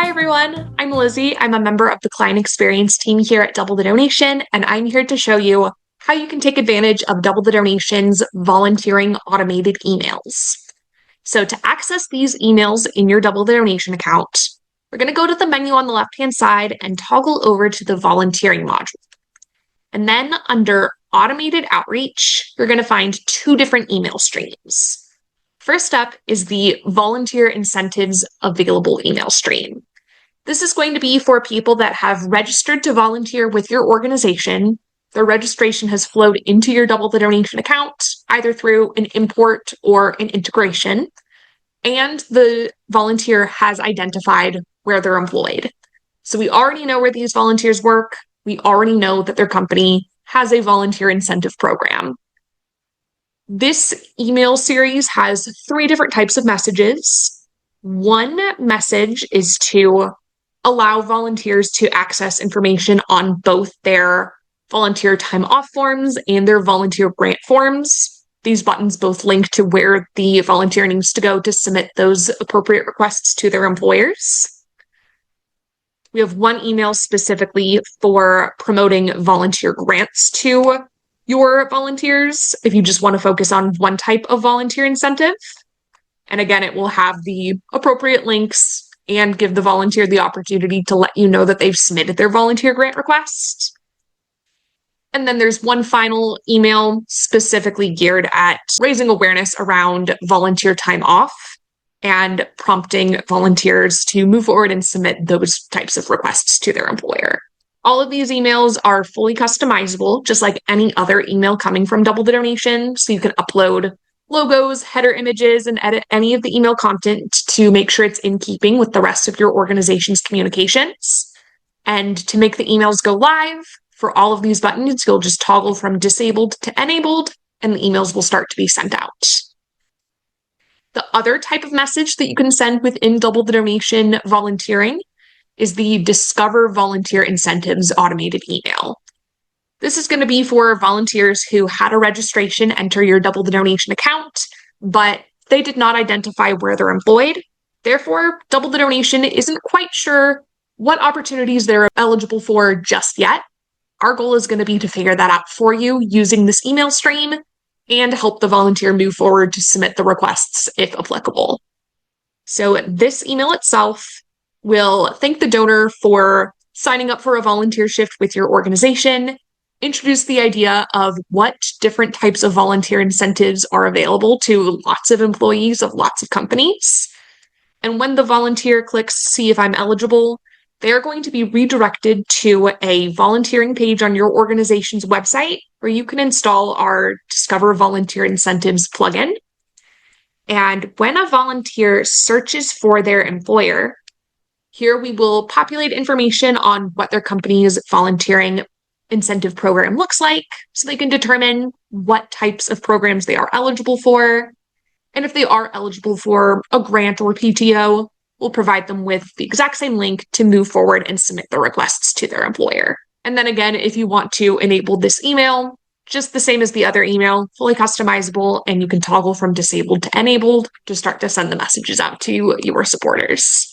Hi everyone, I'm Lizzie. I'm a member of the client experience team here at Double the Donation, and I'm here to show you how you can take advantage of Double the Donation's volunteering automated emails. So to access these emails in your Double the Donation account, we're going to go to the menu on the left-hand side and toggle over to the volunteering module. And then under automated outreach, you're going to find two different email streams. First up is the volunteer incentives available email stream. This is going to be for people that have registered to volunteer with your organization. Their registration has flowed into your Double the Donation account, either through an import or an integration, and the volunteer has identified where they're employed. So we already know where these volunteers work. We already know that their company has a volunteer incentive program. This email series has three different types of messages. One message is to allow volunteers to access information on both their volunteer time off forms and their volunteer grant forms. These buttons both link to where the volunteer needs to go to submit those appropriate requests to their employers. We have one email specifically for promoting volunteer grants to your volunteers if you just want to focus on one type of volunteer incentive. And again, it will have the appropriate links and give the volunteer the opportunity to let you know that they've submitted their volunteer grant request. And then there's one final email specifically geared at raising awareness around volunteer time off and prompting volunteers to move forward and submit those types of requests to their employer. All of these emails are fully customizable, just like any other email coming from Double the Donation. So you can upload logos, header images, and edit any of the email content to make sure it's in keeping with the rest of your organization's communications. And to make the emails go live, for all of these buttons, you'll just toggle from disabled to enabled, and the emails will start to be sent out. The other type of message that you can send within Double the Donation volunteering is the Discover Volunteer Incentives automated email. This is going to be for volunteers who had a registration enter your Double the Donation account, but they did not identify where they're employed. Therefore, Double the Donation isn't quite sure what opportunities they're eligible for just yet. Our goal is going to be to figure that out for you using this email stream and help the volunteer move forward to submit the requests if applicable. So this email itself will thank the donor for signing up for a volunteer shift with your organization, introduce the idea of what different types of volunteer incentives are available to lots of employees of lots of companies. And when the volunteer clicks see if I'm eligible, they're going to be redirected to a volunteering page on your organization's website where you can install our Discover Volunteer Incentives plugin. And when a volunteer searches for their employer, here we will populate information on what their company's volunteering incentive program looks like so they can determine what types of programs they are eligible for. And if they are eligible for a grant or PTO, we'll provide them with the exact same link to move forward and submit the requests to their employer. And then again, if you want to enable this email, just the same as the other email, fully customizable, and you can toggle from disabled to enabled to start to send the messages out to your supporters.